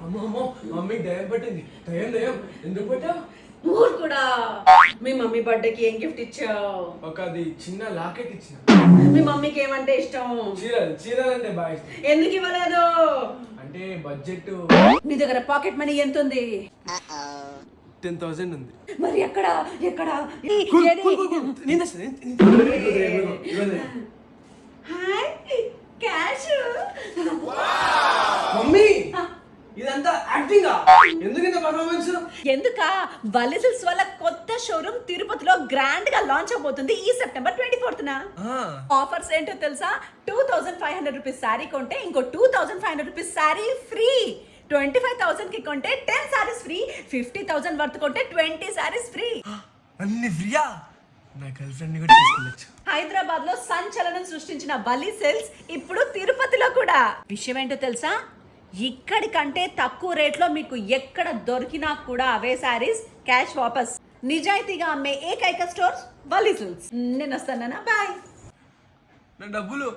అమ్మో మమ్మీ దయ్యం పట్టింది. దయ్యం ఎందుకు పట్టావు? ఊరు కూడా. మీ మమ్మీ బర్త్డేకి ఏం గిఫ్ట్ ఇచ్చావు? అది చిన్న లాకెట్ ఇచ్చిన. మీ మమ్మీకి ఏమంటే ఇష్టం? చీరలు అంటే బాగా ఇష్టం. ఎందుకు ఇవ్వలేదు? అంటే బడ్జెట్. నీ దగ్గర పాకెట్ మనీ ఎంత ఉంది? 10,000 ఉంది. మరి ఎక్కడ ఎక్కడ? క్యాష్. మమ్మీ ఇదంతా యాక్టింగ్. ఎందుకు ఇంత పర్ఫార్మెన్స్? ఎందుక వలిసిల్స్ వాళ్ళ కొత్త షోరూమ్ తిరుపతిలో గ్రాండ్ గా లాంచ్ అవబోతుంది ఈ సెప్టెంబర్ 24న. ఆఫర్స్ ఏంటో తెలుసా? 2500 రూపీస్ శారీ కొంటే ఇంకో 2500 రూపీస్ శారీ ఫ్రీ. 25,000 కి కొంటే 10 సారీస్ ఫ్రీ. 50,000 వర్త్ కొంటే 20 సారీస్ ఫ్రీ. అన్ని ఫ్రీయా? నా గర్ల్ ఫ్రెండ్ ని కూడా తీసుకెళ్ళొచ్చు. హైదరాబాద్ లో సంచలనం సృష్టించిన వలి సేల్స్ ఇప్పుడు తిరుపతిలో కూడా. విషయం ఏంటో తెలుసా? ఇక్కడికంటే తక్కువ రేట్లో మీకు ఎక్కడ దొరికినా కూడా అవే సారీస్ క్యాష్ వాపస్. నిజాయితీగా అమ్మే ఏకైక స్టోర్స్ వలి సేల్స్. నేను వస్తానా? బాయ్. నా డబ్బులు